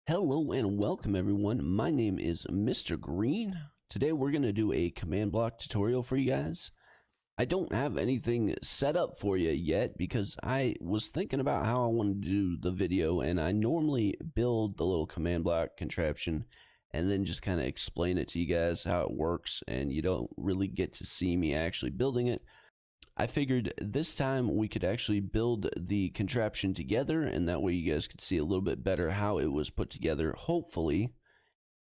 Hello and welcome everyone. My name is Mr. Green. Today we're going to do a command block tutorial for you guys. I don't have anything set up for you yet because I was thinking about how I wanted to do the video, and I normally build the little command block contraption and then just kind of explain it to you guys how it works, and you don't really get to see me actually building it. I figured this time we could actually build the contraption together, and that way you guys could see a little bit better how it was put together, hopefully.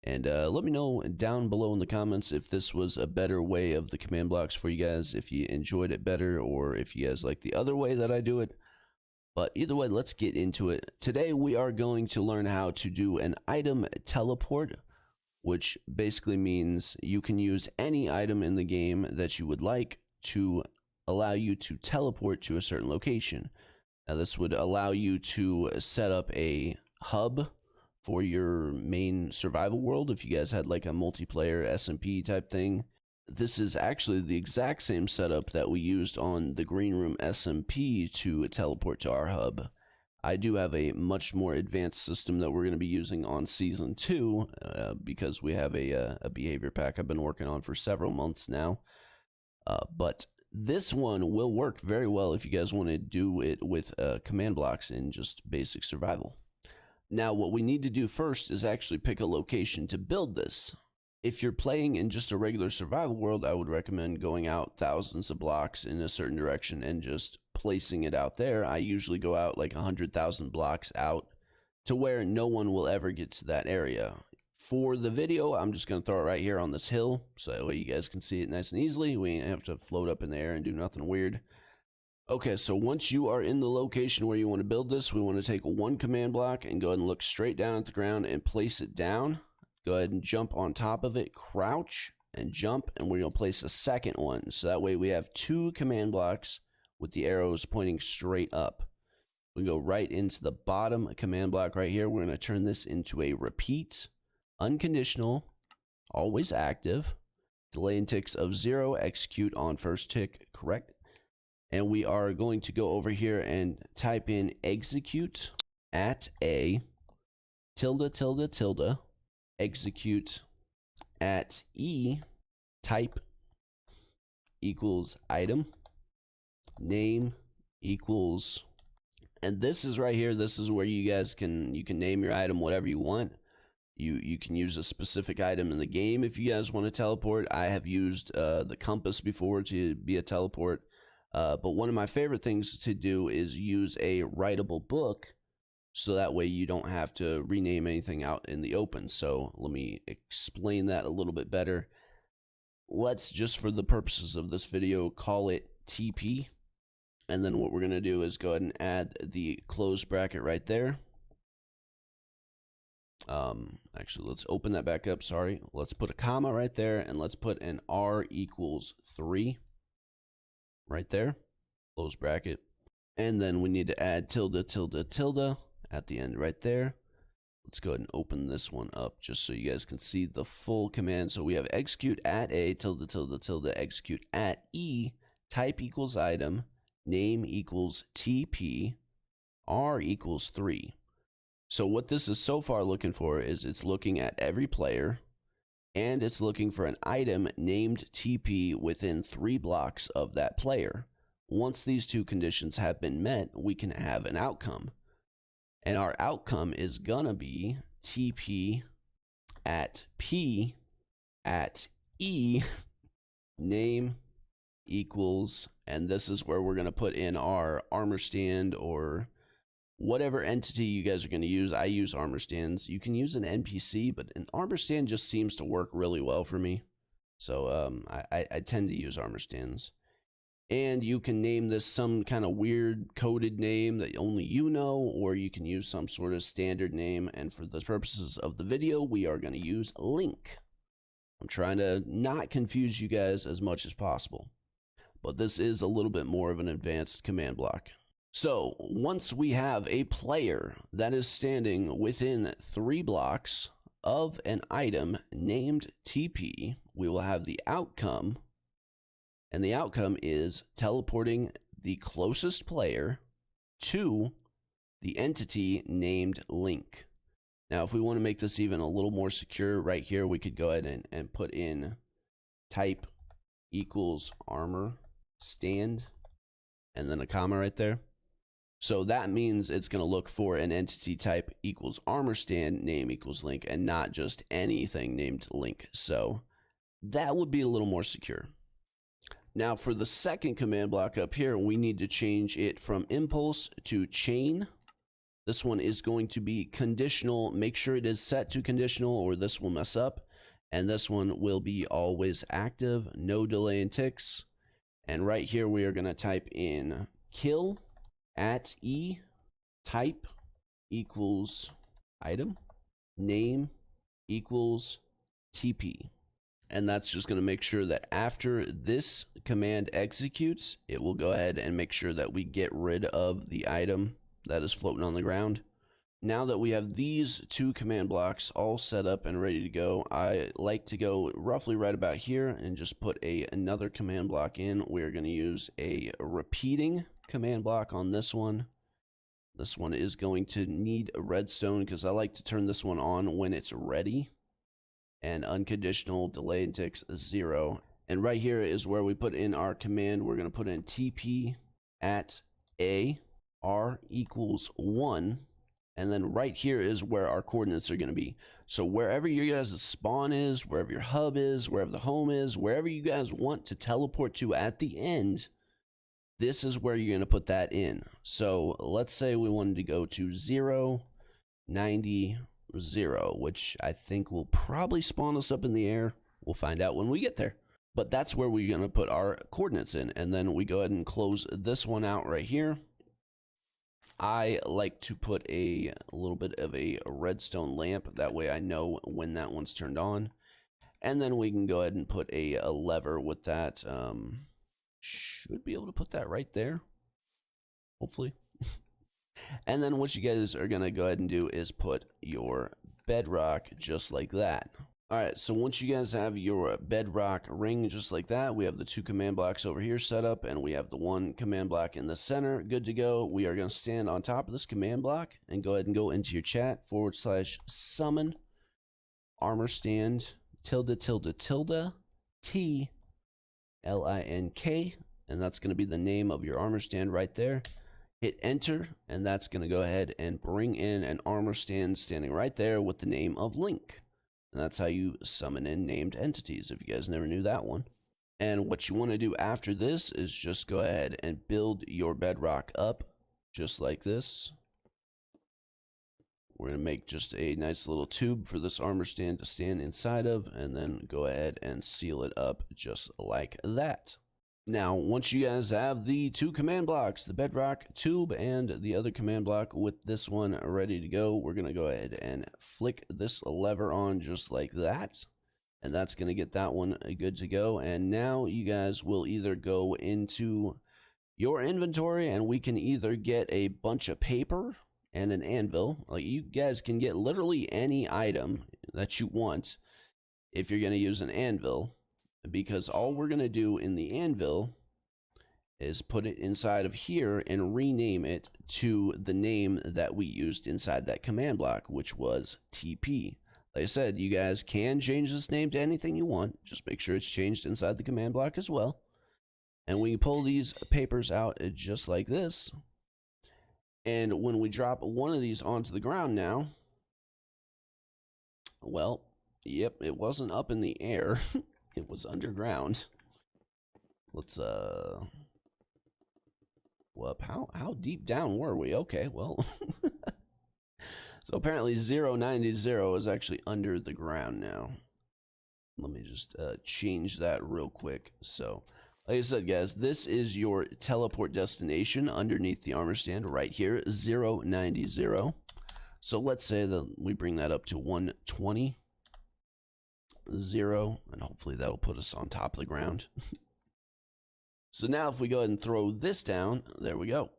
And let me know down below in the comments if this was a better way of the command blocks for you guys, if you enjoyed it better, or if you guys like the other way that I do it. But either way, let's get into it. Today we are going to learn how to do an item teleport, which basically means you can use any item in the game that you would like to allow you to teleport to a certain location. Now this would allow you to set up a hub for your main survival world if you guys had like a multiplayer SMP type thing. This is actually the exact same setup that we used on the Green Room SMP to teleport to our hub. I do have a much more advanced system that we're going to be using on Season 2 because we have a behavior pack I've been working on for several months now. But this one will work very well if you guys want to do it with command blocks in just basic survival. Now, what we need to do first is actually pick a location to build this. If you're playing in just a regular survival world, I would recommend going out thousands of blocks in a certain direction and just placing it out there. I usually go out like 100,000 blocks out to where no one will ever get to that area. For the video, I'm just going to throw it right here on this hill, so that way you guys can see it nice and easily. We ain't have to float up in the air and do nothing weird. Okay, so once you are in the location where you want to build this, we want to take one command block and go ahead and look straight down at the ground and place it down. Go ahead and jump on top of it, crouch, and jump, and we're going to place a second one. So that way we have two command blocks with the arrows pointing straight up. We go right into the bottom command block right here. We're going to turn this into a repeat. Unconditional, always active, delay in ticks of 0, execute on first tick, correct. And we are going to go over here and type in execute at a tilde tilde tilde, execute at e, type equals item, name equals, and this is right here, this is where you guys can name your item whatever you want. You can use a specific item in the game if you guys want to teleport. I have used the compass before to be a teleport. But one of my favorite things to do is use a writable book, so that way you don't have to rename anything out in the open. So let me explain that a little bit better. Let's, just for the purposes of this video, call it TP. And then what we're going to do is go ahead and add the close bracket right there. Actually, let's open that back up. Sorry. Let's put a comma right there, and let's put an R equals 3 right there. Close bracket. And then we need to add tilde tilde tilde at the end right there. Let's go ahead and open this one up just so you guys can see the full command. So we have execute at a tilde tilde tilde, execute at e, type equals item, name equals TP, R equals 3. So what this is so far looking for is it's looking at every player, and it's looking for an item named TP within 3 blocks of that player. Once these two conditions have been met, we can have an outcome. And our outcome is gonna be TP at P at E, name equals, and this is where we're gonna put in our armor stand or whatever entity you guys are going to use. I use armor stands. You can use an NPC, but an armor stand just seems to work really well for me. So I tend to use armor stands. And you can name this some kind of weird coded name that only you know, or you can use some sort of standard name. And for the purposes of the video, we are going to use Link. I'm trying to not confuse you guys as much as possible, but this is a little bit more of an advanced command block. So once we have a player that is standing within 3 blocks of an item named TP, we will have the outcome, and the outcome is teleporting the closest player to the entity named Link. Now, if we want to make this even a little more secure, right here, we could go ahead and put in type equals armor stand, and then a comma right there. So that means it's going to look for an entity type equals armor stand, name equals link, and not just anything named link. So that would be a little more secure. Now for the second command block up here, we need to change it from impulse to chain. This one is going to be conditional. Make sure it is set to conditional or this will mess up. And this one will be always active, no delay in ticks. And right here, we are going to type in kill at e type equals item name equals TP. And that's just going to make sure that after this command executes, it will go ahead and make sure that we get rid of the item that is floating on the ground. Now that we have these two command blocks all set up and ready to go, I like to go roughly right about here and just put another command block in. We're going to use a repeating command block on this one. This one is going to need a redstone because I like to turn this one on when it's ready. And unconditional delay and ticks 0. And right here is where we put in our command. We're going to put in TP at A R equals 1. And then right here is where our coordinates are going to be. So wherever your guys' spawn is, wherever your hub is, wherever the home is, wherever you guys want to teleport to at the end, this is where you're going to put that in. So let's say we wanted to go to 0, 90, 0, which I think will probably spawn us up in the air. We'll find out when we get there. But that's where we're going to put our coordinates in. And then we go ahead and close this one out right here. I like to put a little bit of a redstone lamp. That way I know when that one's turned on. And then we can go ahead and put a lever with that. Should be able to put that right there. Hopefully. And then what you guys are going to go ahead and do is put your bedrock just like that. Alright, so once you guys have your bedrock ring just like that, we have the two command blocks over here set up, and we have the one command block in the center good to go. We are going to stand on top of this command block and go ahead and go into your chat /summon armor stand tilde T LINK, and that's going to be the name of your armor stand right there. Hit enter, and that's going to go ahead and bring in an armor stand standing right there with the name of Link. And that's how you summon in named entities, if you guys never knew that one. And what you want to do after this is just go ahead and build your bedrock up just like this. We're going to make just a nice little tube for this armor stand to stand inside of, and then go ahead and seal it up just like that. Now, once you guys have the two command blocks, the bedrock tube and the other command block with this one ready to go, we're going to go ahead and flick this lever on just like that. And that's going to get that one good to go. And now you guys will either go into your inventory and we can either get a bunch of paper and an anvil. Like, you guys can get literally any item that you want if you're going to use an anvil. Because all we're going to do in the anvil is put it inside of here and rename it to the name that we used inside that command block, which was TP. Like I said, you guys can change this name to anything you want. Just make sure it's changed inside the command block as well. And we pull these papers out just like this. And when we drop one of these onto the ground now, well, yep, it wasn't up in the air. It was underground. Let's well, how deep down were we? Okay, well. So apparently 090 is actually under the ground now. Let me just change that real quick. So, like I said, guys, this is your teleport destination underneath the armor stand right here, 090. So let's say that we bring that up to 120. 0, and hopefully that'll put us on top of the ground. So now if we go ahead and throw this down, there we go.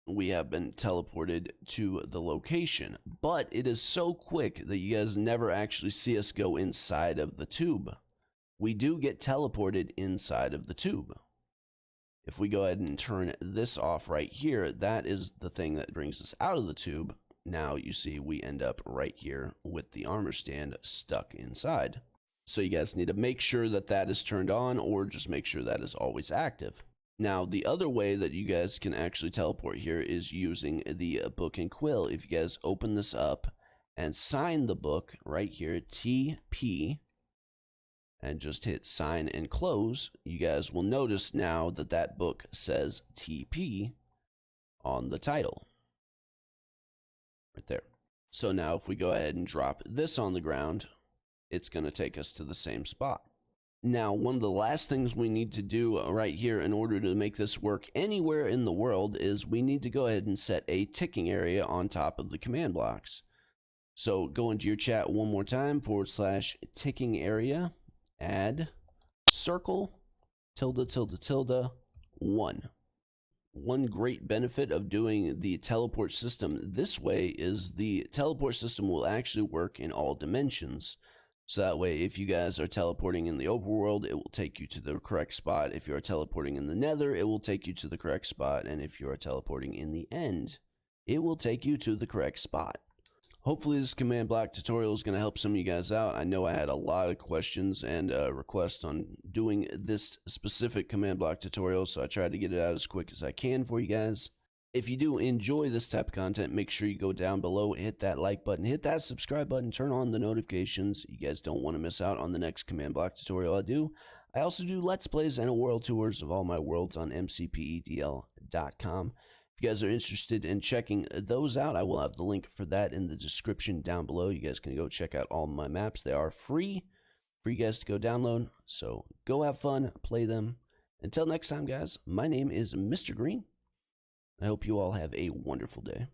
We have been teleported to the location, but it is so quick that you guys never actually see us go inside of the tube. We do get teleported inside of the tube. If we go ahead and turn this off right here, that is the thing that brings us out of the tube. now you see we end up right here with the armor stand stuck inside. So you guys need to make sure that that is turned on, or just make sure that is always active. Now, the other way that you guys can actually teleport here is using the Book and Quill. If you guys open this up and sign the book right here, TP, and just hit sign and close, you guys will notice now that that book says TP on the title. Right there. So now if we go ahead and drop this on the ground, it's going to take us to the same spot. Now, one of the last things we need to do right here in order to make this work anywhere in the world is we need to go ahead and set a ticking area on top of the command blocks. So go into your chat one more time, /tickingarea, add circle, ~, 1. One great benefit of doing the teleport system this way is the teleport system will actually work in all dimensions. So that way, if you guys are teleporting in the overworld, it will take you to the correct spot. If you are teleporting in the nether, it will take you to the correct spot. And if you are teleporting in the end, it will take you to the correct spot. Hopefully this command block tutorial is going to help some of you guys out. I know I had a lot of questions and requests on doing this specific command block tutorial, so I tried to get it out as quick as I can for you guys. If you do enjoy this type of content, make sure you go down below, hit that like button, hit that subscribe button, turn on the notifications. You guys don't want to miss out on the next command block tutorial I do. I also do Let's Plays and world tours of all my worlds on mcpedl.com. If you guys are interested in checking those out, I will have the link for that in the description down below. You guys can go check out all my maps. They are free for you guys to go download. So go have fun, play them. Until next time, guys, my name is Mr. Green. I hope you all have a wonderful day.